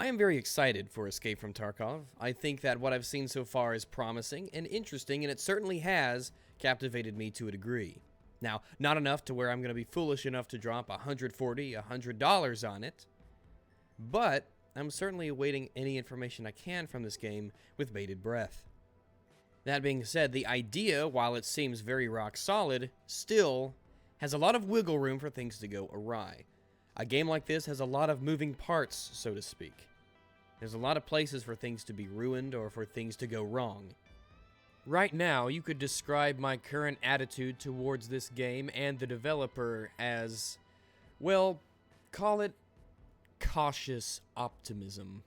I am very excited for Escape from Tarkov. I think that what I've seen so far is promising and interesting, and it certainly has captivated me to a degree. Now, not enough to where I'm going to be foolish enough to drop $140, $100 on it, but I'm certainly awaiting any information I can from this game with bated breath. That being said, the idea, while it seems very rock solid, still has a lot of wiggle room for things to go awry. A game like this has a lot of moving parts, so to speak. There's a lot of places for things to be ruined or for things to go wrong. Right now, you could describe my current attitude towards this game and the developer as, well, call it cautious optimism.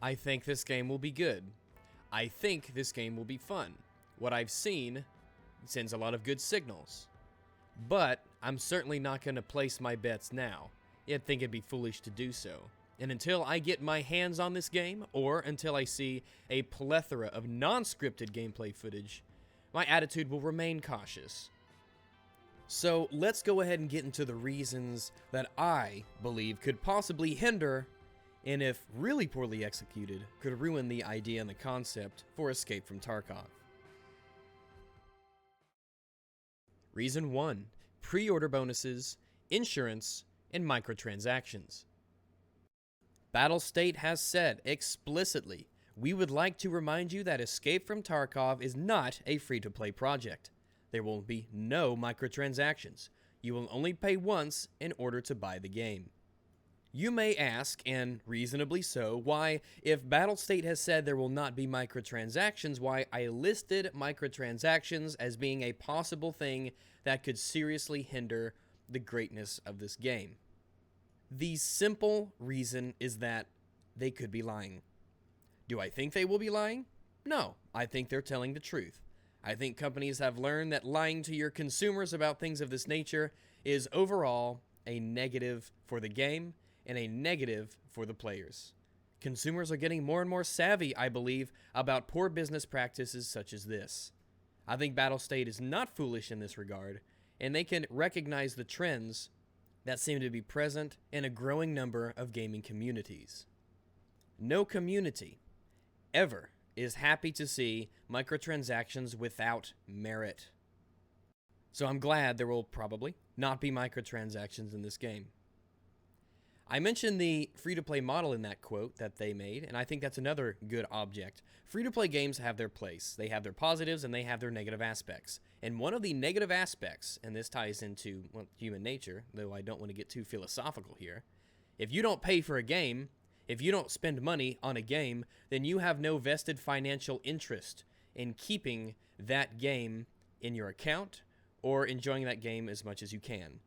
I think this game will be good. I think this game will be fun. What I've seen sends a lot of good signals. But I'm certainly not going to place my bets now. I think it'd be foolish to do so. And until I get my hands on this game, or until I see a plethora of non-scripted gameplay footage, my attitude will remain cautious. So let's go ahead and get into the reasons that I believe could possibly hinder, and if really poorly executed, could ruin the idea and the concept for Escape from Tarkov. Reason 1. Pre-order bonuses, insurance, and microtransactions. Battlestate has said explicitly, we would like to remind you that Escape from Tarkov is not a free-to-play project. There will be no microtransactions. You will only pay once in order to buy the game. You may ask, and reasonably so, why, if Battlestate has said there will not be microtransactions, why I listed microtransactions as being a possible thing that could seriously hinder the greatness of this game. The simple reason is that they could be lying. Do I think they will be lying? No, I think they're telling the truth. I think companies have learned that lying to your consumers about things of this nature is overall a negative for the game and a negative for the players. Consumers are getting more and more savvy, I believe, about poor business practices such as this. I think Battlestate is not foolish in this regard, and they can recognize the trends that seem to be present in a growing number of gaming communities. No community ever is happy to see microtransactions without merit. So I'm glad there will probably not be microtransactions in this game. I mentioned the free-to-play model in that quote that they made, and I think that's another good object. Free-to-play games have their place. They have their positives and they have their negative aspects. And one of the negative aspects, and this ties into human nature, though I don't want to get too philosophical here, if you don't pay for a game, if you don't spend money on a game, then you have no vested financial interest in keeping that game in your account or enjoying that game as much as you can.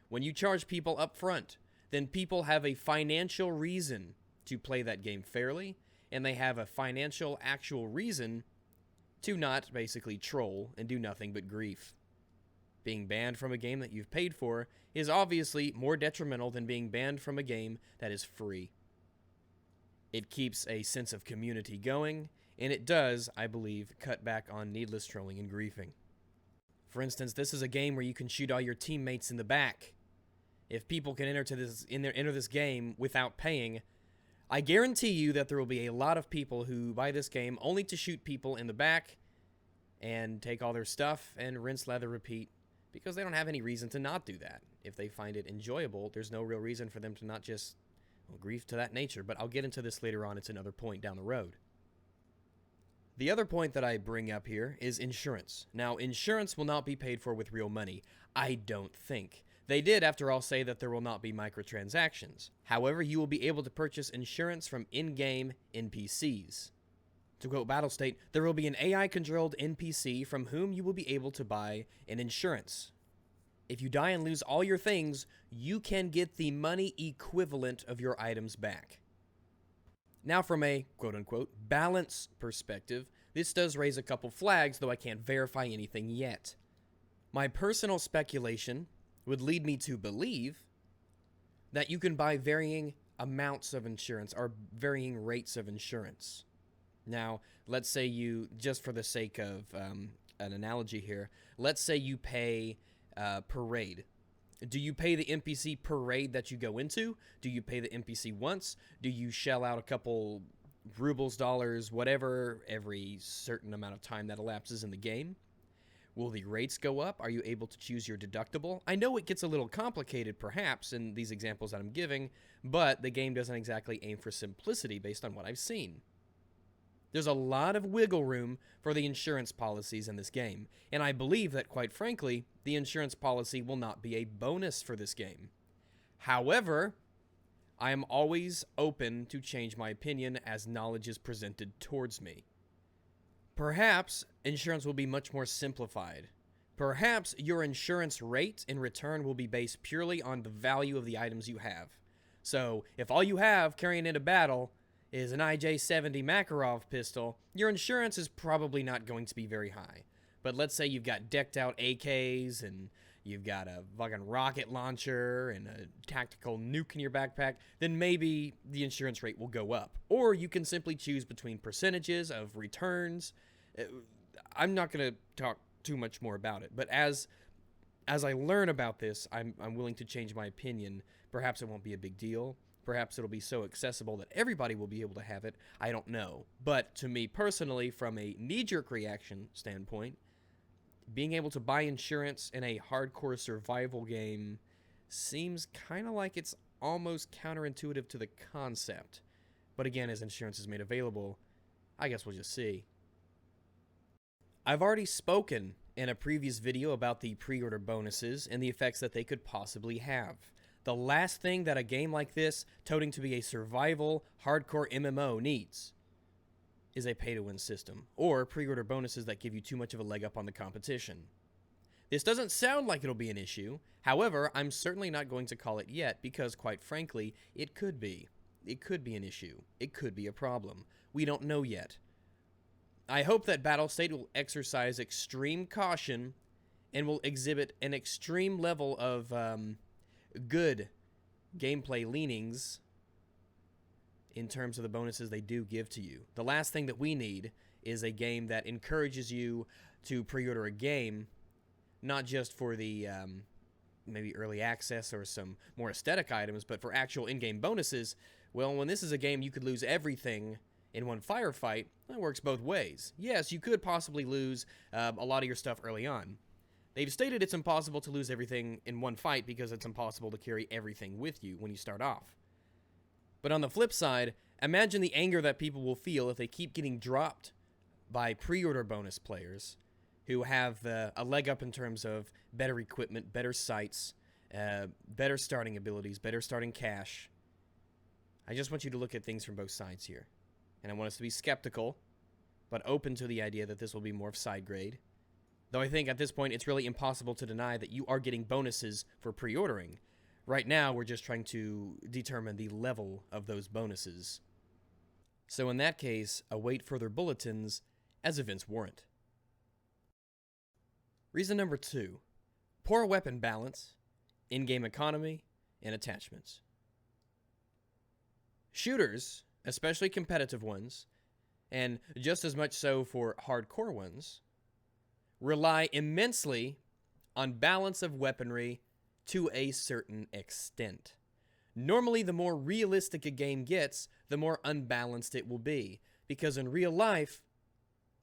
When you charge people up front, then people have a financial reason to play that game fairly, and they have a financial actual reason to not basically troll and do nothing but grief. Being banned from a game that you've paid for is obviously more detrimental than being banned from a game that is free. It keeps a sense of community going, and it does, I believe, cut back on needless trolling and griefing. For instance, this is a game where you can shoot all your teammates in the back. If people can enter this game without paying, I guarantee you that there will be a lot of people who buy this game only to shoot people in the back and take all their stuff and rinse, lather, repeat, because they don't have any reason to not do that. If they find it enjoyable, there's no real reason for them to not just grief to that nature, but I'll get into this later on. It's another point down the road. The other point that I bring up here is insurance. Now, insurance will not be paid for with real money, I don't think. They did, after all, say that there will not be microtransactions. However, you will be able to purchase insurance from in-game NPCs. To quote Battlestate, there will be an AI-controlled NPC from whom you will be able to buy an insurance. If you die and lose all your things, you can get the money equivalent of your items back. Now, from a quote-unquote balance perspective, this does raise a couple flags, though I can't verify anything yet. My personal speculation would lead me to believe that you can buy varying amounts of insurance or varying rates of insurance. Now, let's say you, just for the sake of an analogy here, let's say you pay per raid Do you pay the NPC per raid that you go into? Do you pay the NPC once? Do you shell out a couple rubles, dollars, whatever, every certain amount of time that elapses in the game? Will the rates go up? Are you able to choose your deductible? I know it gets a little complicated, perhaps, in these examples that I'm giving, but the game doesn't exactly aim for simplicity based on what I've seen. There's a lot of wiggle room for the insurance policies in this game, and I believe that, quite frankly, the insurance policy will not be a bonus for this game. However, I am always open to change my opinion as knowledge is presented towards me. Perhaps insurance will be much more simplified. Perhaps your insurance rate in return will be based purely on the value of the items you have. So, if all you have carrying into battle is an IJ-70 Makarov pistol, your insurance is probably not going to be very high. But let's say you've got decked out AKs and you've got a fucking rocket launcher and a tactical nuke in your backpack, then maybe the insurance rate will go up. Or you can simply choose between percentages of returns. I'm not going to talk too much more about it, but as I learn about this, I'm willing to change my opinion. Perhaps it won't be a big deal. Perhaps it'll be so accessible that everybody will be able to have it. I don't know. But to me personally, from a knee-jerk reaction standpoint, being able to buy insurance in a hardcore survival game seems kind of like it's almost counterintuitive to the concept. But again, as insurance is made available, I guess we'll just see. I've already spoken in a previous video about the pre-order bonuses and the effects that they could possibly have. The last thing that a game like this, toting to be a survival, hardcore MMO, needs is a pay-to-win system, or pre-order bonuses that give you too much of a leg up on the competition. This doesn't sound like it'll be an issue. However, I'm certainly not going to call it yet because, quite frankly, it could be. It could be an issue. It could be a problem. We don't know yet. I hope that Battlestate will exercise extreme caution and will exhibit an extreme level of good gameplay leanings in terms of the bonuses they do give to you. The last thing that we need is a game that encourages you to pre-order a game, not just for the maybe early access or some more aesthetic items, but for actual in-game bonuses. Well, when this is a game you could lose everything in one firefight, that works both ways. Yes, you could possibly lose a lot of your stuff early on. They've stated it's impossible to lose everything in one fight because it's impossible to carry everything with you when you start off. But on the flip side, imagine the anger that people will feel if they keep getting dropped by pre-order bonus players who have a leg up in terms of better equipment, better sights, better starting abilities, better starting cash. I just want you to look at things from both sides here. And I want us to be skeptical, but open to the idea that this will be more of side grade. Though I think at this point it's really impossible to deny that you are getting bonuses for pre-ordering. Right now, we're just trying to determine the level of those bonuses. So in that case, await further bulletins as events warrant. Reason number 2, poor weapon balance, in-game economy, and attachments. Shooters, especially competitive ones, and just as much so for hardcore ones, rely immensely on balance of weaponry to a certain extent. Normally, the more realistic a game gets, the more unbalanced it will be, because in real life,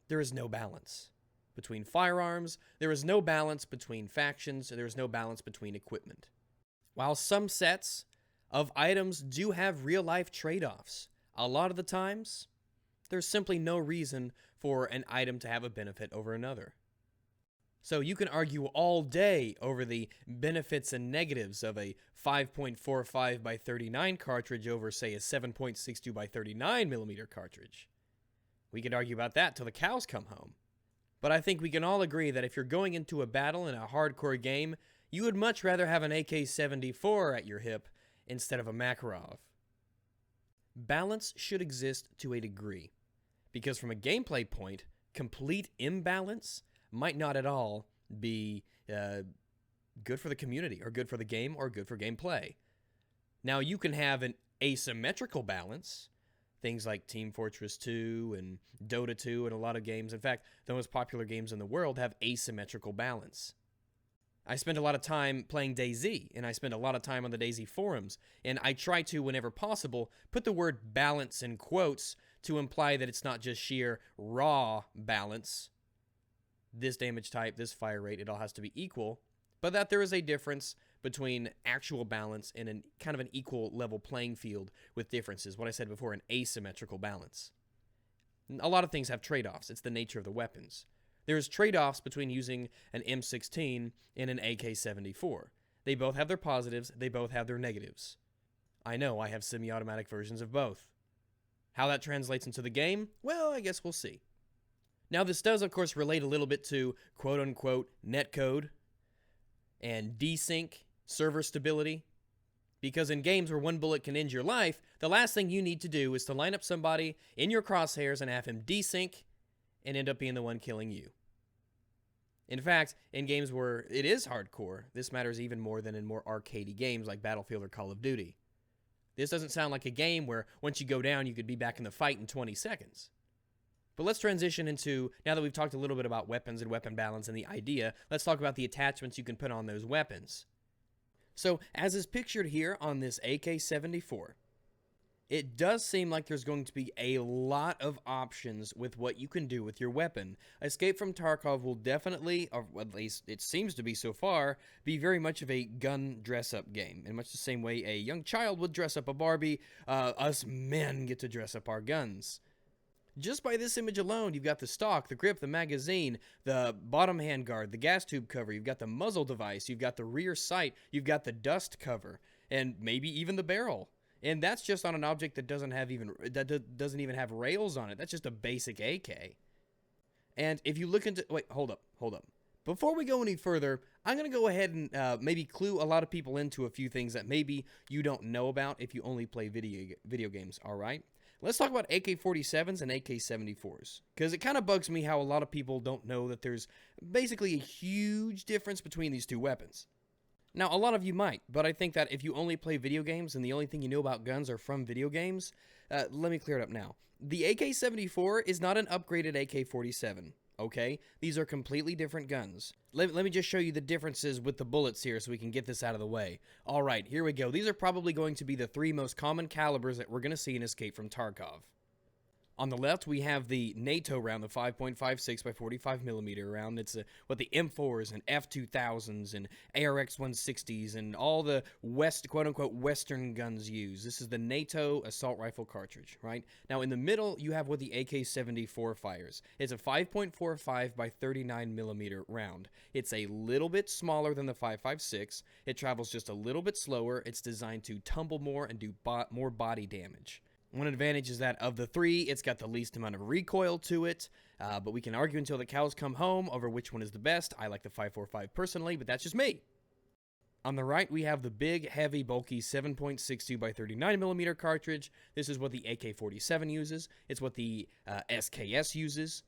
there is no balance between firearms, there is no balance between factions, there is no balance between equipment. While some sets of items do have real-life trade-offs, a lot of the times, there's simply no reason for an item to have a benefit over another. So you can argue all day over the benefits and negatives of a 5.45 by 39 cartridge over, say, a 7.62 by 39 millimeter cartridge. We could argue about that till the cows come home. But I think we can all agree that if you're going into a battle in a hardcore game, you would much rather have an AK-74 at your hip instead of a Makarov. Balance should exist to a degree, because from a gameplay point, complete imbalance might not at all be good for the community, or good for the game, or good for gameplay. Now, you can have an asymmetrical balance, things like Team Fortress 2 and Dota 2 and a lot of games. In fact, the most popular games in the world have asymmetrical balance. I spend a lot of time playing DayZ, and I spend a lot of time on the DayZ forums, and I try to, whenever possible, put the word balance in quotes to imply that it's not just sheer raw balance. This damage type, this fire rate, it all has to be equal, but that there is a difference between actual balance and an kind of an equal level playing field with differences. What I said before, an asymmetrical balance. A lot of things have trade-offs. It's the nature of the weapons. There's trade-offs between using an M16 and an AK-74. They both have their positives, they both have their negatives. I know, I have semi-automatic versions of both. How that translates into the game? Well, I guess we'll see. Now, this does, of course, relate a little bit to quote-unquote netcode and desync server stability. Because in games where one bullet can end your life, the last thing you need to do is to line up somebody in your crosshairs and have him desync and end up being the one killing you. In fact, in games where it is hardcore, this matters even more than in more arcadey games like Battlefield or Call of Duty. This doesn't sound like a game where once you go down, you could be back in the fight in 20 seconds. But let's transition into, now that we've talked a little bit about weapons and weapon balance and the idea, let's talk about the attachments you can put on those weapons. So, as is pictured here on this AK-74, it does seem like there's going to be a lot of options with what you can do with your weapon. Escape from Tarkov will definitely, or at least it seems to be so far, be very much of a gun dress-up game. In much the same way a young child would dress up a Barbie, us men get to dress up our guns. Just by this image alone, you've got the stock, the grip, the magazine, the bottom handguard, the gas tube cover, you've got the muzzle device, you've got the rear sight, you've got the dust cover, and maybe even the barrel. And that's just on an object that doesn't even have rails on it. That's just a basic AK. And if you look into... Wait, hold up. Before we go any further, I'm going to go ahead and maybe clue a lot of people into a few things that maybe you don't know about if you only play video games, all right? Let's talk about AK-47s and AK-74s, because it kind of bugs me how a lot of people don't know that there's basically a huge difference between these two weapons. Now, a lot of you might, but I think that if you only play video games and the only thing you know about guns are from video games, let me clear it up now. The AK-74 is not an upgraded AK-47, okay? These are completely different guns. Let me just show you the differences with the bullets here so we can get this out of the way. All right, here we go. These are probably going to be the three most common calibers that we're going to see in Escape from Tarkov. On the left, we have the NATO round, the 5.56 by 45mm round. It's what the M4s and F2000s and ARX 160s and all the quote-unquote Western guns use. This is the NATO assault rifle cartridge, right? Now, in the middle, you have what the AK-74 fires. It's a 5.45 by 39mm round. It's a little bit smaller than the 5.56. It travels just a little bit slower. It's designed to tumble more and do more body damage. One advantage is that of the three, it's got the least amount of recoil to it, but we can argue until the cows come home over which one is the best. I like the 5.45 personally, but that's just me. On the right, we have the big, heavy, bulky 7.62 by 39mm cartridge. This is what the AK-47 uses. It's what the SKS uses.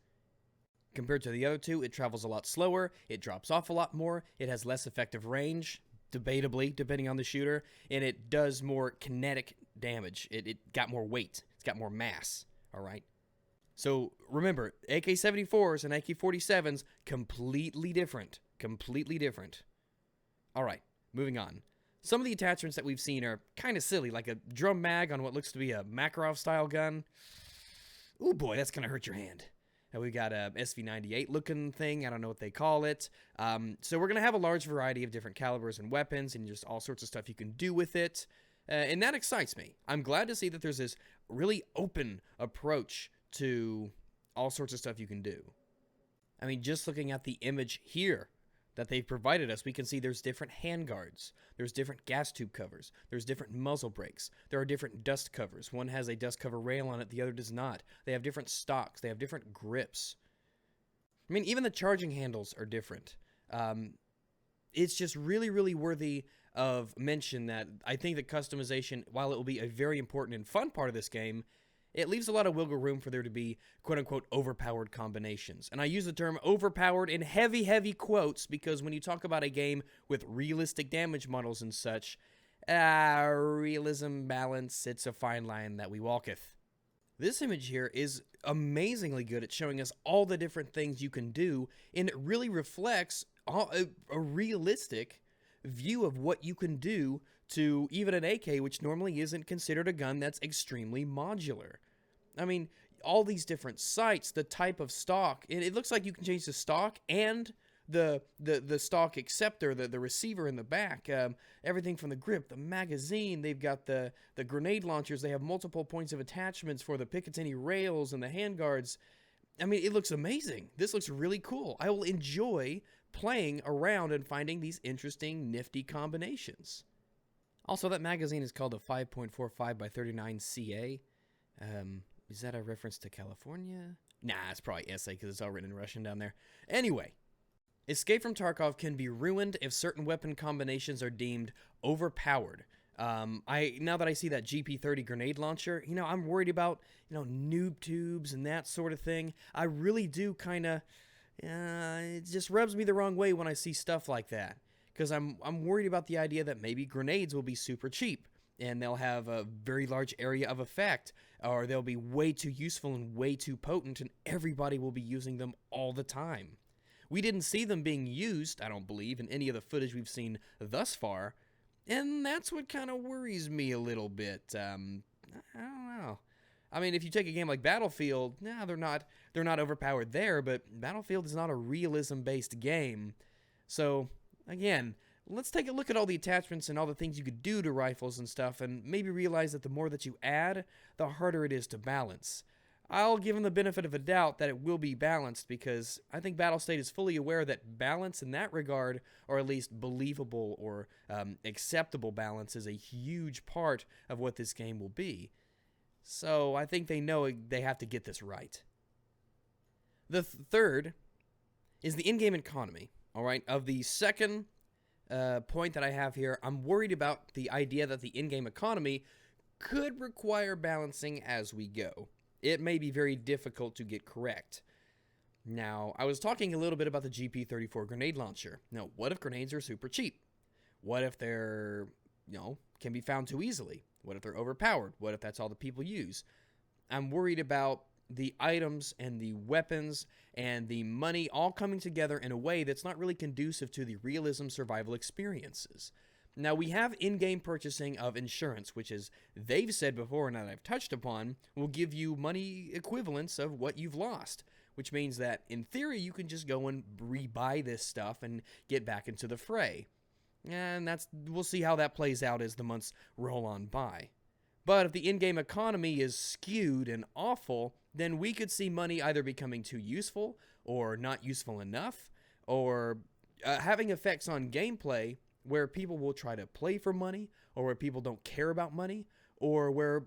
Compared to the other two, it travels a lot slower, it drops off a lot more, it has less effective range, debatably, depending on the shooter, and it does more kinetic damage. It got more weight. It's got more mass, all right? So, remember, AK-74s and AK-47s, completely different. Completely different. All right, moving on. Some of the attachments that we've seen are kind of silly, like a drum mag on what looks to be a Makarov-style gun. Ooh, boy, that's going to hurt your hand. We got a SV98 looking thing. I don't know what they call it. So we're going to have a large variety of different calibers and weapons and just all sorts of stuff you can do with it. And that excites me. I'm glad to see that there's this really open approach to all sorts of stuff you can do. I mean, just looking at the image here that they've provided us, we can see there's different handguards, there's different gas tube covers, there's different muzzle brakes, there are different dust covers. One has a dust cover rail on it, the other does not. They have different stocks, they have different grips. I mean, even the charging handles are different. It's just really, really worthy of mention that I think that customization, while it will be a very important and fun part of this game, it leaves a lot of wiggle room for there to be quote-unquote overpowered combinations. And I use the term overpowered in heavy, heavy quotes because when you talk about a game with realistic damage models and such, realism, balance, it's a fine line that we walketh. This image here is amazingly good at showing us all the different things you can do, and it really reflects a realistic view of what you can do to even an AK, which normally isn't considered a gun that's extremely modular. I mean, all these different sights, the type of stock, it looks like you can change the stock and the stock acceptor, the receiver in the back, everything from the grip, the magazine. They've got the grenade launchers. They have multiple points of attachments for the Picatinny rails and the handguards. I mean, it looks amazing. This looks really cool. I will enjoy playing around and finding these interesting, nifty combinations. Also, that magazine is called a 5.45 by 39 CA. Is that a reference to California? Nah, it's probably SA because it's all written in Russian down there. Anyway, Escape from Tarkov can be ruined if certain weapon combinations are deemed overpowered. Now that I see that GP30 grenade launcher, I'm worried about, noob tubes and that sort of thing. I really do kind of, it just rubs me the wrong way when I see stuff like that. Because I'm worried about the idea that maybe grenades will be super cheap, and they'll have a very large area of effect, or they'll be way too useful and way too potent, and everybody will be using them all the time. We didn't see them being used, I don't believe, in any of the footage we've seen thus far, and that's what kind of worries me a little bit. I don't know. I mean, if you take a game like Battlefield, they're not overpowered there, but Battlefield is not a realism-based game. So, again, let's take a look at all the attachments and all the things you could do to rifles and stuff, and maybe realize that the more that you add, the harder it is to balance. I'll give them the benefit of a doubt that it will be balanced, because I think Battlestate is fully aware that balance in that regard, or at least believable or acceptable balance, is a huge part of what this game will be. So I think they know they have to get this right. The third is the in-game economy. All right, of the second point that I have here, I'm worried about the idea that the in-game economy could require balancing as we go. It may be very difficult to get correct. Now, I was talking a little bit about the GP34 grenade launcher. Now, what if grenades are super cheap? What if they're, can be found too easily? What if they're overpowered? What if that's all the people use? I'm worried about the items and the weapons and the money all coming together in a way that's not really conducive to the realism survival experiences. Now, we have in-game purchasing of insurance, which, as they've said before and that I've touched upon, will give you money equivalents of what you've lost, which means that, in theory, you can just go and rebuy this stuff and get back into the fray. And we'll see how that plays out as the months roll on by. But if the in-game economy is skewed and awful, then we could see money either becoming too useful or not useful enough, or having effects on gameplay where people will try to play for money, or where people don't care about money, or where,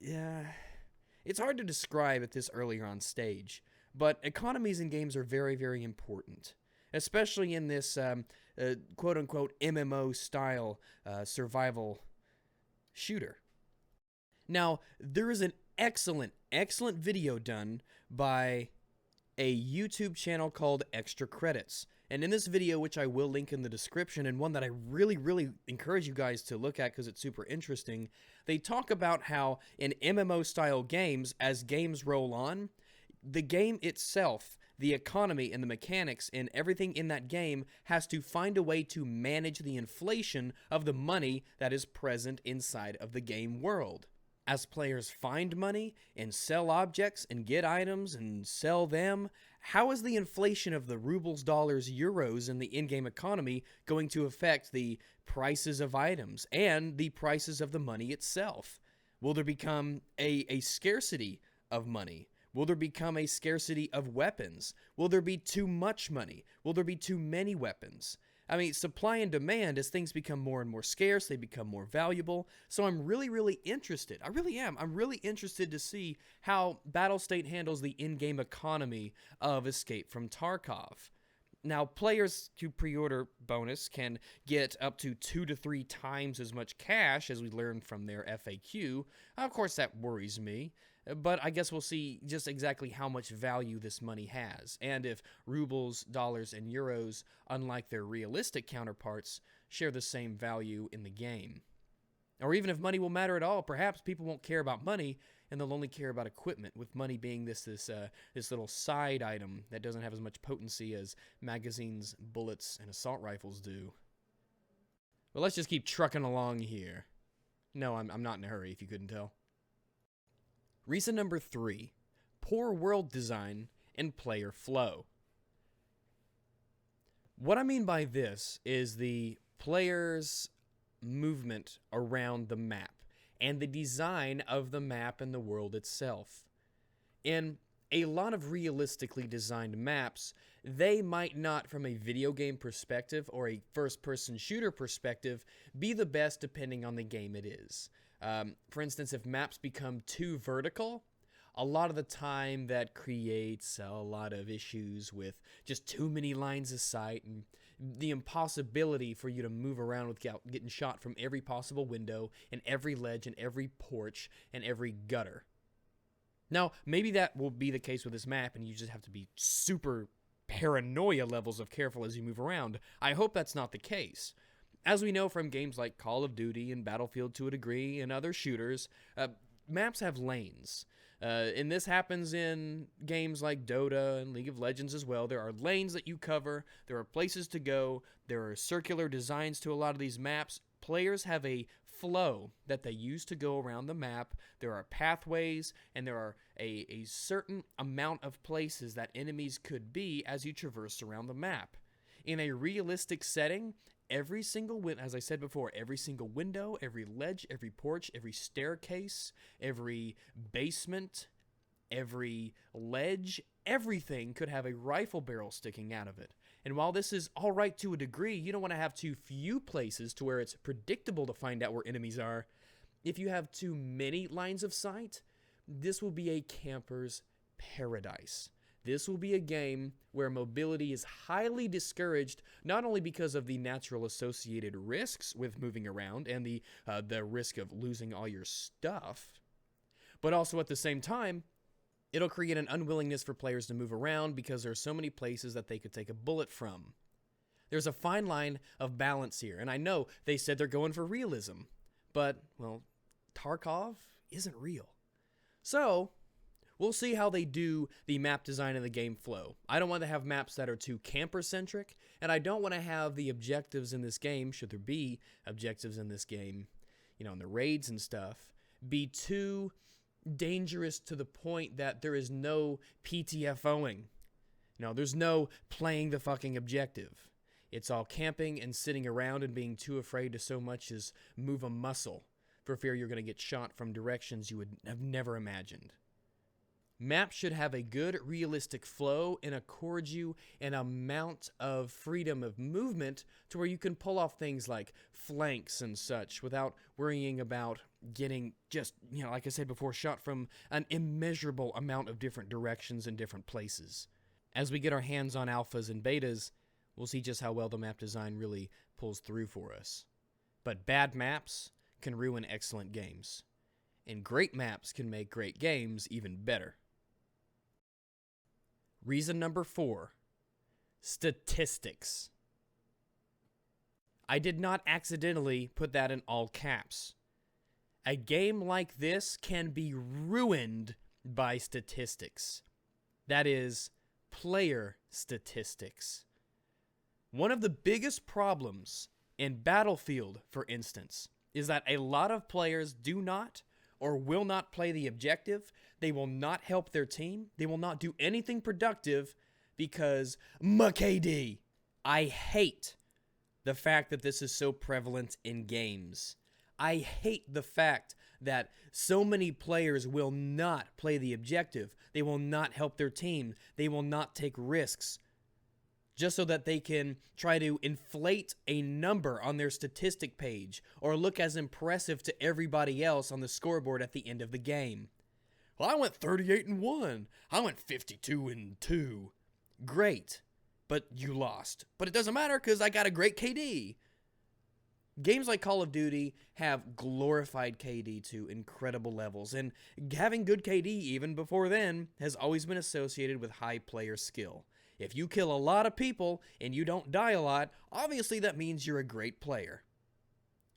it's hard to describe at this earlier on stage. But economies in games are very, very important, especially in this quote-unquote MMO style survival shooter. Now, there is an excellent video done by a YouTube channel called Extra Credits. And in this video, which I will link in the description, and one that I really, really encourage you guys to look at because it's super interesting, they talk about how in MMO-style games, as games roll on, the game itself, the economy and the mechanics and everything in that game has to find a way to manage the inflation of the money that is present inside of the game world. As players find money and sell objects and get items and sell them, how is the inflation of the rubles, dollars, euros in the in-game economy going to affect the prices of items and the prices of the money itself? Will there become a scarcity of money? Will there become a scarcity of weapons? Will there be too much money? Will there be too many weapons? I mean, supply and demand, as things become more and more scarce, they become more valuable. So I'm really, really interested. I really am. I'm really interested to see how Battlestate handles the in-game economy of Escape from Tarkov. Now, players who pre-order bonus can get up to 2 to 3 times as much cash, as we learned from their FAQ. Of course, that worries me. But I guess we'll see just exactly how much value this money has, and if rubles, dollars, and euros, unlike their realistic counterparts, share the same value in the game. Or even if money will matter at all, perhaps people won't care about money and they'll only care about equipment, with money being this little side item that doesn't have as much potency as magazines, bullets, and assault rifles do. But let's just keep trucking along here. No, I'm not in a hurry, if you couldn't tell. Reason number 3, poor world design and player flow. What I mean by this is the player's movement around the map and the design of the map and the world itself. In a lot of realistically designed maps, they might not, from a video game perspective or a first-person shooter perspective, be the best depending on the game it is. For instance, if maps become too vertical, a lot of the time that creates a lot of issues with just too many lines of sight and the impossibility for you to move around without getting shot from every possible window and every ledge and every porch and every gutter. Now, maybe that will be the case with this map and you just have to be super paranoia levels of careful as you move around. I hope that's not the case. As we know from games like Call of Duty and Battlefield to a degree and other shooters, maps have lanes. And this happens in games like Dota and League of Legends as well. There are lanes that you cover, there are places to go, there are circular designs to a lot of these maps. Players have a flow that they use to go around the map. There are pathways, and there are a certain amount of places that enemies could be as you traverse around the map. In a realistic setting, every single as I said before, every single window, every ledge, every porch, every staircase, every basement, every ledge, everything could have a rifle barrel sticking out of it. And while this is all right to a degree, you don't want to have too few places to where it's predictable to find out where enemies are. If you have too many lines of sight, this will be a camper's paradise. This will be a game where mobility is highly discouraged, not only because of the natural associated risks with moving around and the risk of losing all your stuff, but also at the same time, it'll create an unwillingness for players to move around because there are so many places that they could take a bullet from. There's a fine line of balance here, and I know they said they're going for realism, but, well, Tarkov isn't real. So we'll see how they do the map design and the game flow. I don't want to have maps that are too camper-centric, and I don't want to have the objectives in this game, should there be objectives in this game, in the raids and stuff, be too dangerous to the point that there is no PTFOing. There's no playing the fucking objective. It's all camping and sitting around and being too afraid to so much as move a muscle for fear you're going to get shot from directions you would have never imagined. Maps should have a good, realistic flow and accord you an amount of freedom of movement to where you can pull off things like flanks and such without worrying about getting just, like I said before, shot from an immeasurable amount of different directions and different places. As we get our hands on alphas and betas, we'll see just how well the map design really pulls through for us. But bad maps can ruin excellent games, and great maps can make great games even better. Reason number 4, statistics. I did not accidentally put that in all caps. A game like this can be ruined by statistics. That is, player statistics. One of the biggest problems in Battlefield, for instance, is that a lot of players do not or will not play the objective. They will not help their team. They will not do anything productive because KD. I hate the fact that this is so prevalent in games. I hate the fact that so many players will not play the objective. They will not help their team. They will not take risks just so that they can try to inflate a number on their statistic page or look as impressive to everybody else on the scoreboard at the end of the game. Well, I went 38-1. I went 52-2. Great, but you lost. But it doesn't matter because I got a great KD. Games like Call of Duty have glorified KD to incredible levels, and having good KD even before then has always been associated with high player skill. If you kill a lot of people and you don't die a lot, obviously that means you're a great player.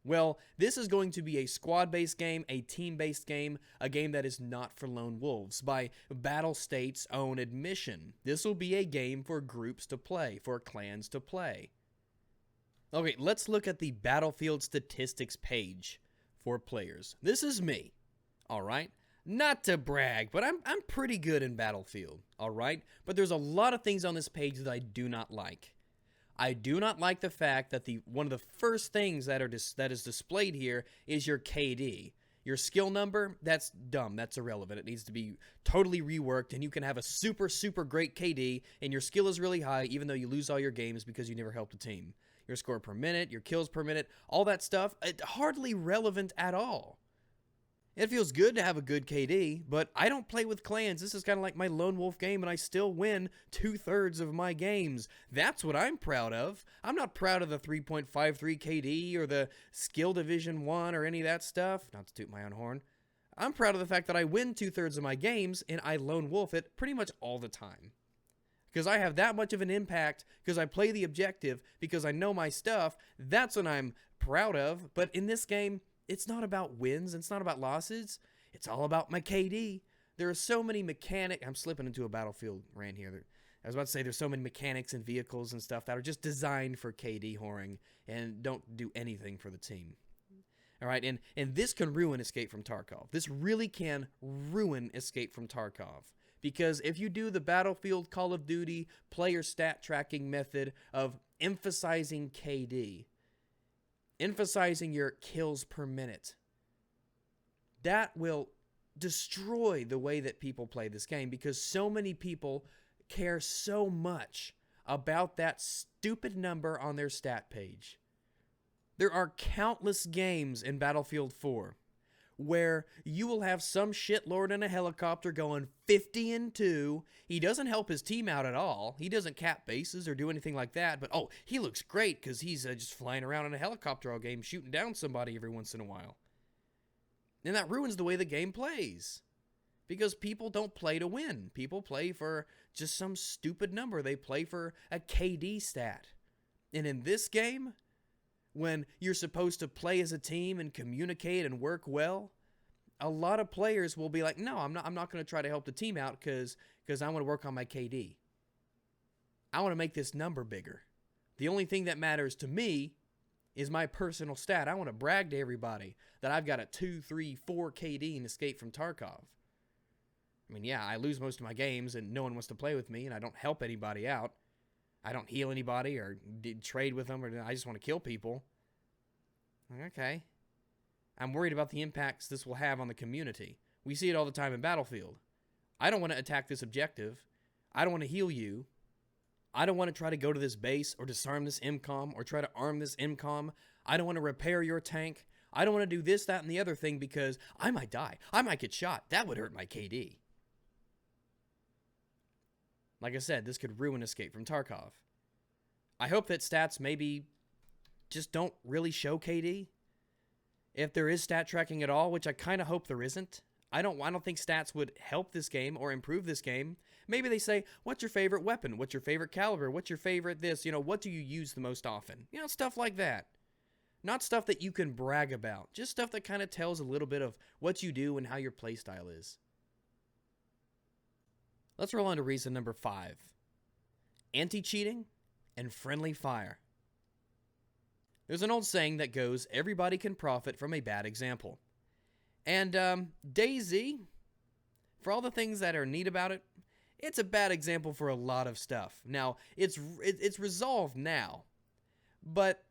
Well, this is going to be a squad-based game, a team-based game, a game that is not for lone wolves. By Battlestate's own admission, this will be a game for groups to play, for clans to play. Okay, let's look at the Battlefield statistics page for players. This is me, alright? Not to brag, but I'm pretty good in Battlefield, alright? But there's a lot of things on this page that I do not like. I do not like the fact that one of the first things that is displayed here is your KD. Your skill number, that's dumb, that's irrelevant. It needs to be totally reworked, and you can have a super, super great KD, and your skill is really high, even though you lose all your games because you never helped a team. Your score per minute, your kills per minute, all that stuff, hardly relevant at all. It feels good to have a good KD, but I don't play with clans. This is kind of like my lone wolf game, and I still win 2/3 of my games. That's what I'm proud of. I'm not proud of the 3.53 KD or the skill division 1 or any of that stuff. Not to toot my own horn. I'm proud of the fact that I win 2/3 of my games, and I lone wolf it pretty much all the time. Because I have that much of an impact, because I play the objective, because I know my stuff. That's what I'm proud of. But in this game, it's not about wins, it's not about losses, it's all about my KD. There are so many mechanics. I'm slipping into a Battlefield rant here. I was about to say there's so many mechanics and vehicles and stuff that are just designed for KD whoring and don't do anything for the team. Alright, and this can ruin Escape from Tarkov. This really can ruin Escape from Tarkov. Because if you do the Battlefield Call of Duty player stat tracking method of emphasizing KD, emphasizing your kills per minute, that will destroy the way that people play this game, because so many people care so much about that stupid number on their stat page. There are countless games in Battlefield 4 where you will have some shitlord in a helicopter going 50-2. He doesn't help his team out at all. He doesn't cap bases or do anything like that. But, oh, he looks great because he's just flying around in a helicopter all game, shooting down somebody every once in a while. And that ruins the way the game plays. Because people don't play to win. People play for just some stupid number. They play for a KD stat. And in this game, when you're supposed to play as a team and communicate and work well, a lot of players will be like, no, I'm not going to try to help the team out because I want to work on my KD. I want to make this number bigger. The only thing that matters to me is my personal stat. I want to brag to everybody that I've got a 2, 3, 4 KD in Escape from Tarkov. I mean, yeah, I lose most of my games and no one wants to play with me and I don't help anybody out. I don't heal anybody or trade with them, or I just want to kill people. Okay. I'm worried about the impacts this will have on the community. We see it all the time in Battlefield. I don't want to attack this objective. I don't want to heal you. I don't want to try to go to this base or disarm this MCOM or try to arm this MCOM. I don't want to repair your tank. I don't want to do this, that, and the other thing because I might die. I might get shot. That would hurt my KD. Like I said, this could ruin Escape from Tarkov. I hope that stats maybe just don't really show KD. If there is stat tracking at all, which I kind of hope there isn't. I don't think stats would help this game or improve this game. Maybe they say, what's your favorite weapon? What's your favorite caliber? What's your favorite this? What do you use the most often? Stuff like that. Not stuff that you can brag about. Just stuff that kind of tells a little bit of what you do and how your playstyle is. Let's roll on to reason number 5. Anti-cheating and friendly fire. There's an old saying that goes, everybody can profit from a bad example. And DayZ, for all the things that are neat about it, it's a bad example for a lot of stuff. Now, it's resolved now, but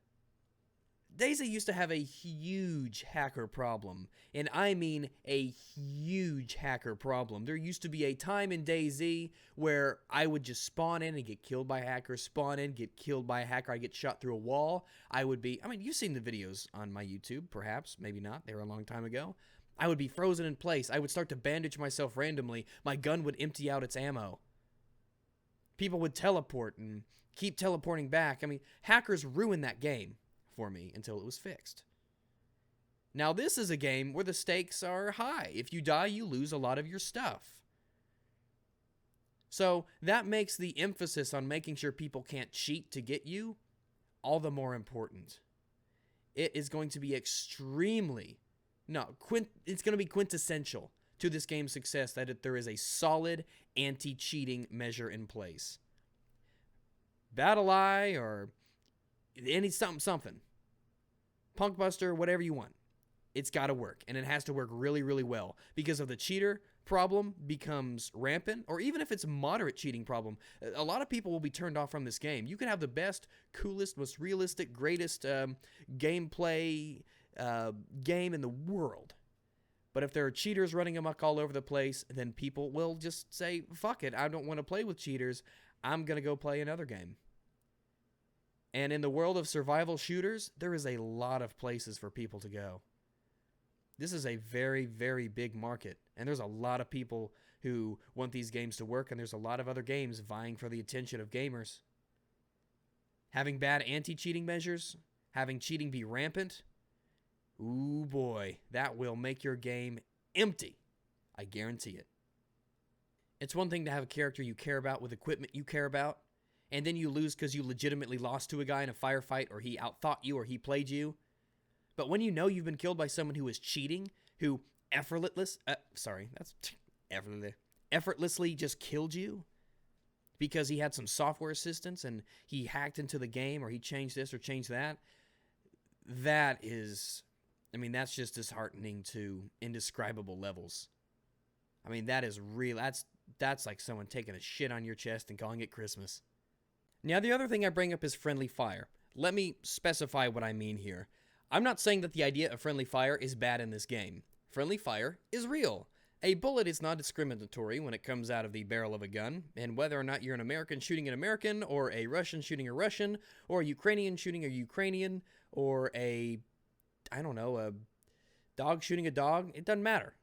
DayZ used to have a huge hacker problem, and I mean a huge hacker problem. There used to be a time in DayZ where I would just spawn in and get killed by a hacker, spawn in, get killed by a hacker, I get shot through a wall. You've seen the videos on my YouTube, perhaps, maybe not, they were a long time ago. I would be frozen in place, I would start to bandage myself randomly, my gun would empty out its ammo. People would teleport and keep teleporting back. Hackers ruined that game for me until it was fixed. Now this is a game where the stakes are high. If you die, you lose a lot of your stuff. So that makes the emphasis on making sure people can't cheat to get you all the more important. it is going to be extremely, no, it's going to be quintessential to this game's success that there is a solid anti-cheating measure in place. BattlEye or any something. Punkbuster, whatever you want. It's got to work, and it has to work really, really well, because if the cheater problem becomes rampant, or even if it's a moderate cheating problem, a lot of people will be turned off from this game. You can have the best, coolest, most realistic, greatest gameplay game in the world, but if there are cheaters running amok all over the place, then people will just say, fuck it, I don't want to play with cheaters, I'm going to go play another game. And in the world of survival shooters, there is a lot of places for people to go. This is a very, very big market, and there's a lot of people who want these games to work, and there's a lot of other games vying for the attention of gamers. Having bad anti-cheating measures, having cheating be rampant, ooh boy, that will make your game empty. I guarantee it. It's one thing to have a character you care about with equipment you care about, and then you lose because you legitimately lost to a guy in a firefight, or he outthought you, or he played you. But when you know you've been killed by someone who is cheating, who effortlessly just killed you because he had some software assistance and he hacked into the game, or he changed this or changed that, that's just disheartening to indescribable levels. I mean, that is real. That's like someone taking a shit on your chest and calling it Christmas. Now, the other thing I bring up is friendly fire. Let me specify what I mean here. I'm not saying that the idea of friendly fire is bad in this game. Friendly fire is real. A bullet is not discriminatory when it comes out of the barrel of a gun, and whether or not you're an American shooting an American, or a Russian shooting a Russian, or a Ukrainian shooting a Ukrainian, or a dog shooting a dog, it doesn't matter.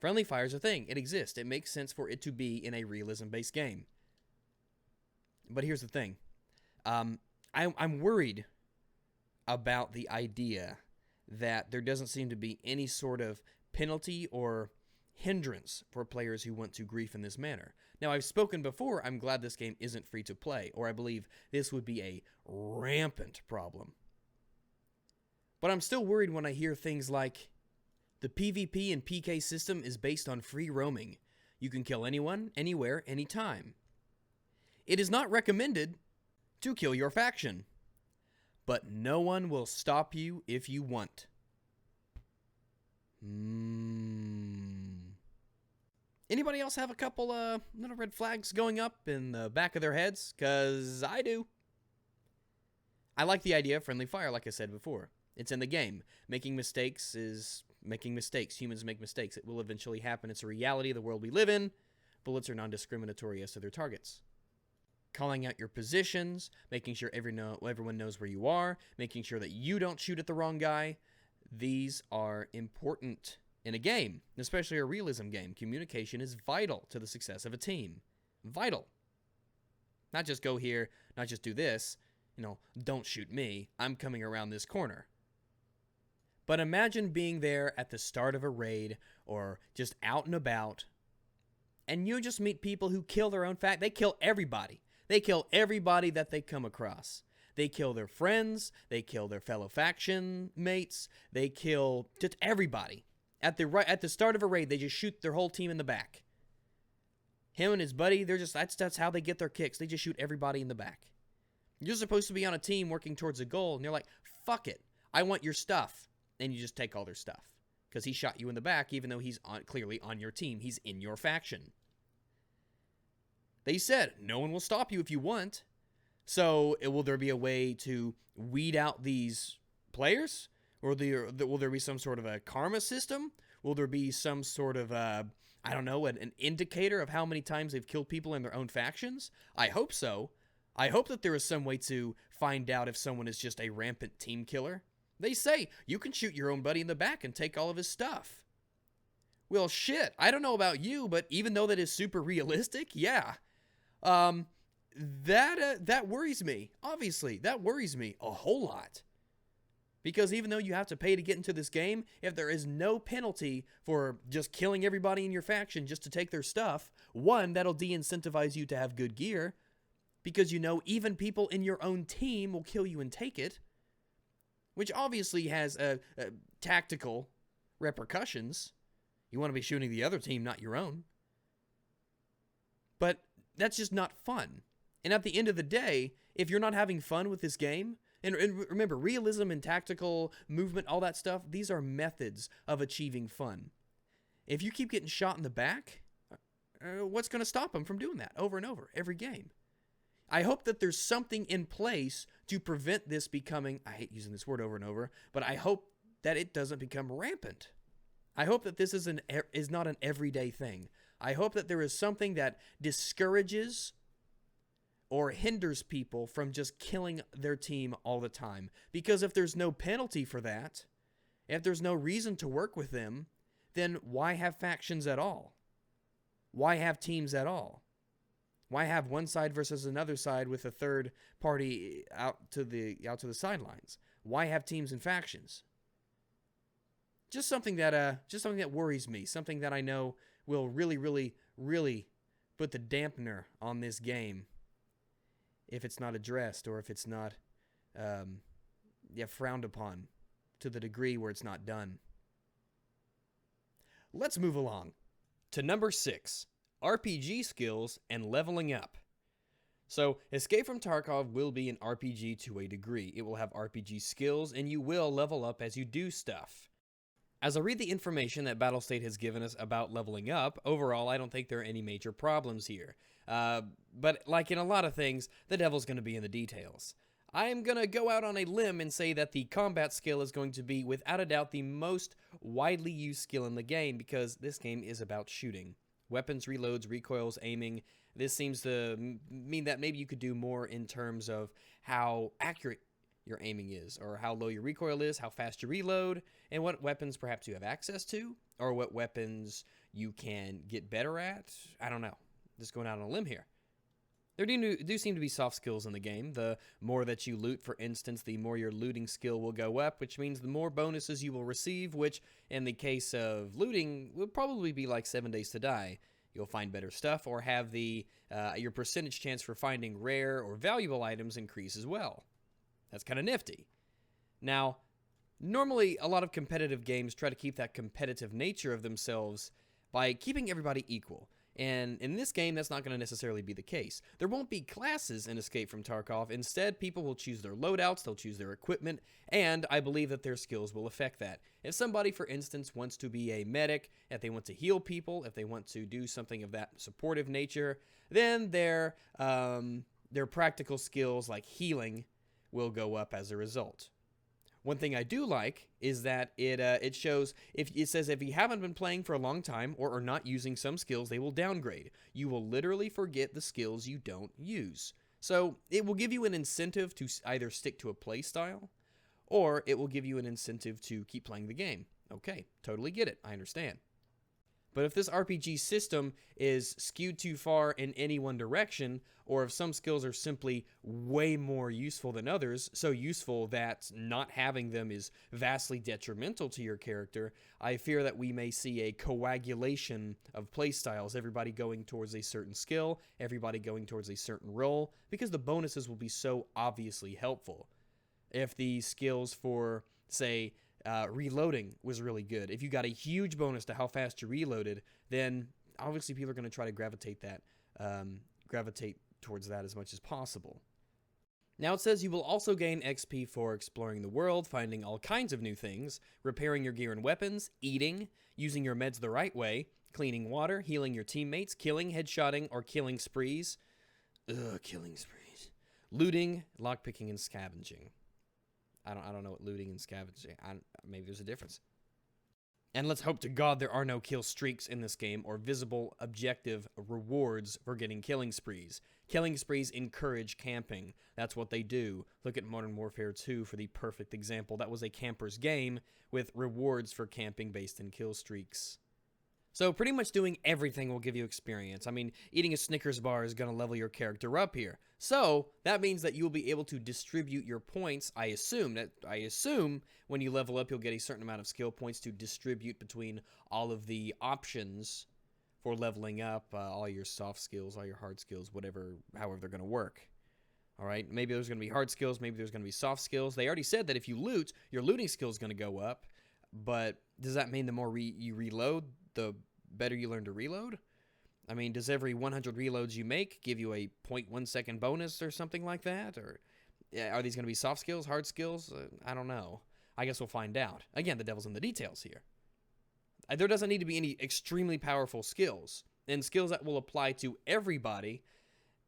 Friendly fire is a thing. It exists. It makes sense for it to be in a realism-based game. But here's the thing. I'm worried about the idea that there doesn't seem to be any sort of penalty or hindrance for players who want to grief in this manner. Now, I've spoken before, I'm glad this game isn't free to play, or I believe this would be a rampant problem. But I'm still worried when I hear things like, the PvP and PK system is based on free roaming. You can kill anyone, anywhere, anytime. It is not recommended to kill your faction, but no one will stop you if you want. Anybody else have a couple little red flags going up in the back of their heads? 'Cause I do. I like the idea of friendly fire, like I said before. It's in the game. Making mistakes is making mistakes. Humans make mistakes. It will eventually happen. It's a reality of the world we live in. Bullets are non-discriminatory as to their targets. Calling out your positions, making sure everyone knows where you are, making sure that you don't shoot at the wrong guy. These are important in a game, especially a realism game. Communication is vital to the success of a team. Vital. Not just go here, not just do this, don't shoot me, I'm coming around this corner. But imagine being there at the start of a raid, or just out and about, and you just meet people who kill their own they kill everybody. They kill everybody that they come across. They kill their friends. They kill their fellow faction mates. They kill just everybody. At the start of a raid, they just shoot their whole team in the back. Him and his buddy, that's how they get their kicks. They just shoot everybody in the back. You're supposed to be on a team working towards a goal, and they're like, fuck it, I want your stuff. And you just take all their stuff. Because he shot you in the back, even though he's clearly on your team. He's in your faction. They said, no one will stop you if you want. So, will there be a way to weed out these players? Or will there be some sort of a karma system? Will there be some sort of, an indicator of how many times they've killed people in their own factions? I hope so. I hope that there is some way to find out if someone is just a rampant team killer. They say, you can shoot your own buddy in the back and take all of his stuff. Well, shit, I don't know about you, but even though that is super realistic, yeah. That worries me. Obviously, that worries me a whole lot. Because even though you have to pay to get into this game, if there is no penalty for just killing everybody in your faction just to take their stuff, one, that'll de-incentivize you to have good gear, because even people in your own team will kill you and take it. which obviously has tactical repercussions. You want to be shooting the other team, not your own. But that's just not fun. And at the end of the day, if you're not having fun with this game, and remember, realism and tactical movement, all that stuff, these are methods of achieving fun. If you keep getting shot in the back, what's going to stop them from doing that over and over, every game? I hope that there's something in place to prevent this becoming, I hate using this word over and over, but I hope that it doesn't become rampant. I hope that this is not an everyday thing. I hope that there is something that discourages or hinders people from just killing their team all the time. Because if there's no penalty for that, if there's no reason to work with them, then why have factions at all? Why have teams at all? Why have one side versus another side with a third party out to the sidelines? Why have teams and factions? Just something that worries me. Something that I know will really, really, really put the dampener on this game if it's not addressed, or if it's not frowned upon to the degree where it's not done. Let's move along to number 6, RPG skills and leveling up. So, Escape from Tarkov will be an RPG to a degree. It will have RPG skills, and you will level up as you do stuff. As I read the information that Battlestate has given us about leveling up, overall, I don't think there are any major problems here. But like in a lot of things, the devil's going to be in the details. I'm going to go out on a limb and say that the combat skill is going to be, without a doubt, the most widely used skill in the game, because this game is about shooting. Weapons, reloads, recoils, aiming. This seems to mean that maybe you could do more in terms of how accurate your aiming is, or how low your recoil is, how fast you reload, and what weapons perhaps you have access to, or what weapons you can get better at. I don't know. Just going out on a limb here. There do seem to be soft skills in the game. The more that you loot, for instance, the more your looting skill will go up, which means the more bonuses you will receive, which, in the case of looting, will probably be like 7 Days to Die. You'll find better stuff, or have your percentage chance for finding rare or valuable items increase as well. That's kind of nifty. Now, normally a lot of competitive games try to keep that competitive nature of themselves by keeping everybody equal. And in this game, that's not going to necessarily be the case. There won't be classes in Escape from Tarkov. Instead, people will choose their loadouts, they'll choose their equipment, and I believe that their skills will affect that. If somebody, for instance, wants to be a medic, if they want to heal people, if they want to do something of that supportive nature, then their practical skills like healing will go up as a result. One thing I do like is that it shows, if it says if you haven't been playing for a long time or are not using some skills, they will downgrade. You will literally forget the skills you don't use. So it will give you an incentive to either stick to a play style, or it will give you an incentive to keep playing the game. Okay, totally get it. I understand. But if this RPG system is skewed too far in any one direction, or if some skills are simply way more useful than others, so useful that not having them is vastly detrimental to your character, I fear that we may see a coagulation of playstyles, everybody going towards a certain skill, everybody going towards a certain role, because the bonuses will be so obviously helpful. If the skills for, say, reloading was really good, if you got a huge bonus to how fast you reloaded, then obviously people are going to try to gravitate towards that as much as possible. Now it says you will also gain XP for exploring the world, finding all kinds of new things, repairing your gear and weapons, eating, using your meds the right way, cleaning water, healing your teammates, killing, headshotting, or killing sprees. Killing sprees. Looting, lockpicking, and scavenging. I don't know what looting and scavenging. Maybe there's a difference. And let's hope to God there are no kill streaks in this game, or visible objective rewards for getting killing sprees. Killing sprees encourage camping. That's what they do. Look at Modern Warfare 2 for the perfect example. That was a camper's game with rewards for camping based in kill streaks. So pretty much doing everything will give you experience. I mean, eating a Snickers bar is going to level your character up here. So that means that you will be able to distribute your points. I assume when you level up, you'll get a certain amount of skill points to distribute between all of the options for leveling up, all your soft skills, all your hard skills, however they're going to work. All right, maybe there's going to be hard skills, maybe there's going to be soft skills. They already said that if you loot, your looting skill is going to go up, but does that mean the more you reload, the better you learn to reload? I mean, does every 100 reloads you make give you a 0.1 second bonus or something like that? Or are these going to be soft skills, hard skills? I don't know. I guess we'll find out. Again, the devil's in the details here. There doesn't need to be any extremely powerful skills, and skills that will apply to everybody.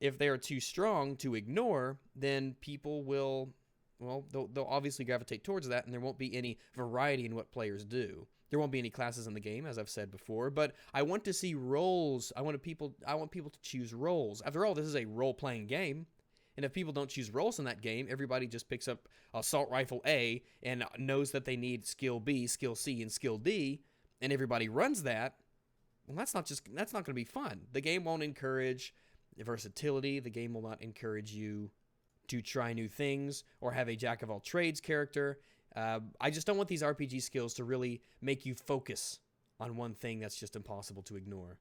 If they are too strong to ignore, then people will, well, they'll obviously gravitate towards that, and there won't be any variety in what players do. There won't be any classes in the game, as I've said before, but I want to see roles. I want people to choose roles. After all, this is a role-playing game, and if people don't choose roles in that game, everybody just picks up Assault Rifle A and knows that they need Skill B, Skill C, and Skill D, and everybody runs that. Well, that's not going to be fun. The game won't encourage versatility. The game will not encourage you to try new things or have a jack-of-all-trades character. I just don't want these RPG skills to really make you focus on one thing that's just impossible to ignore.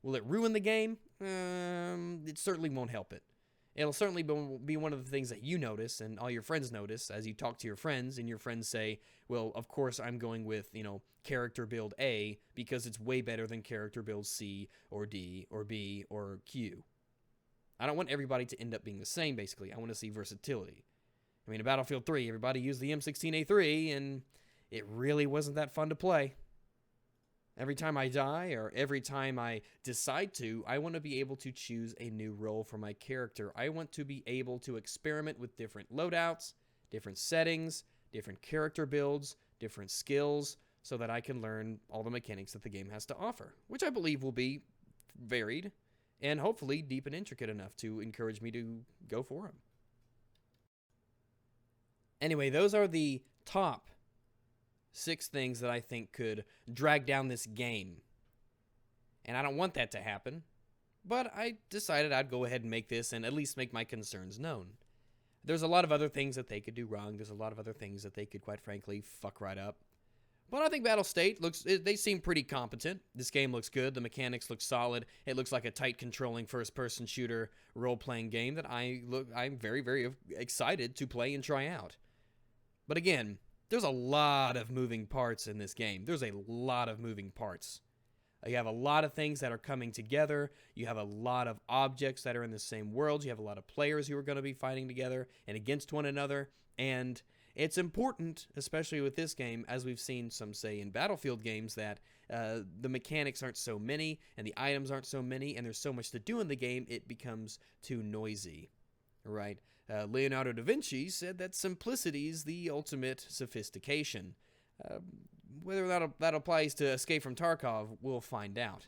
Will it ruin the game? It certainly won't help it. It'll certainly be one of the things that you notice and all your friends notice as you talk to your friends, and your friends say, well, of course I'm going with, character build A because it's way better than character build C or D or B or Q. I don't want everybody to end up being the same, basically. I want to see versatility. I mean, in Battlefield 3, everybody used the M16A3, and it really wasn't that fun to play. Every time I die, or every time I decide to, I want to be able to choose a new role for my character. I want to be able to experiment with different loadouts, different settings, different character builds, different skills, so that I can learn all the mechanics that the game has to offer, which I believe will be varied and hopefully deep and intricate enough to encourage me to go for them. Anyway, those are the top 6 things that I think could drag down this game. And I don't want that to happen, but I decided I'd go ahead and make this and at least make my concerns known. There's a lot of other things that they could do wrong. There's a lot of other things that they could, quite frankly, fuck right up. But I think Battlestate they seem pretty competent. This game looks good. The mechanics look solid. It looks like a tight controlling first-person shooter role-playing game that I'm very, very excited to play and try out. But again, there's a lot of moving parts in this game. There's a lot of moving parts. You have a lot of things that are coming together. You have a lot of objects that are in the same world. You have a lot of players who are going to be fighting together and against one another. And it's important, especially with this game, as we've seen some say in Battlefield games, that the mechanics aren't so many and the items aren't so many and there's so much to do in the game, it becomes too noisy, right? Leonardo da Vinci said that simplicity is the ultimate sophistication. Whether that applies to Escape from Tarkov, we'll find out.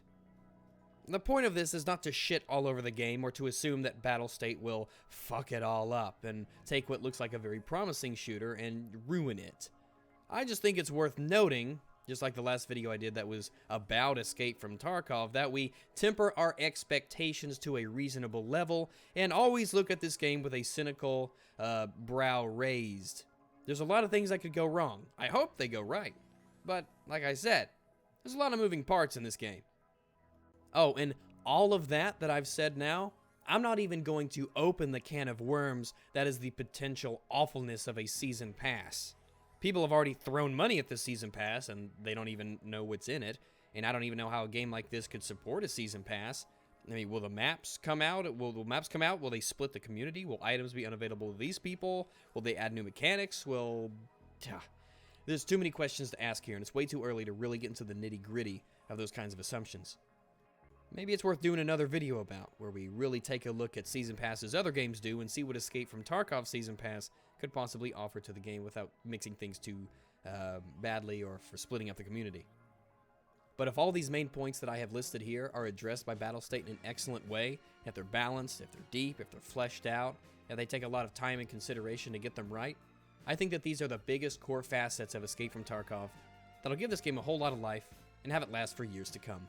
The point of this is not to shit all over the game or to assume that Battlestate will fuck it all up and take what looks like a very promising shooter and ruin it. I just think it's worth noting, just like the last video I did that was about Escape from Tarkov, that we temper our expectations to a reasonable level and always look at this game with a cynical brow raised. There's a lot of things that could go wrong. I hope they go right. But, like I said, there's a lot of moving parts in this game. Oh, and all of that I've said now, I'm not even going to open the can of worms that is the potential awfulness of a season pass. People have already thrown money at the season pass, and they don't even know what's in it, and I don't even know how a game like this could support a season pass. I mean, will the maps come out? Will the maps come out? Will they split the community? Will items be unavailable to these people? Will they add new mechanics? There's too many questions to ask here, and it's way too early to really get into the nitty-gritty of those kinds of assumptions. Maybe it's worth doing another video about, where we really take a look at Season Passes other games do and see what Escape from Tarkov Season Pass could possibly offer to the game without mixing things too badly or for splitting up the community. But if all these main points that I have listed here are addressed by Battlestate in an excellent way, if they're balanced, if they're deep, if they're fleshed out, if they take a lot of time and consideration to get them right, I think that these are the biggest core facets of Escape from Tarkov that'll give this game a whole lot of life and have it last for years to come.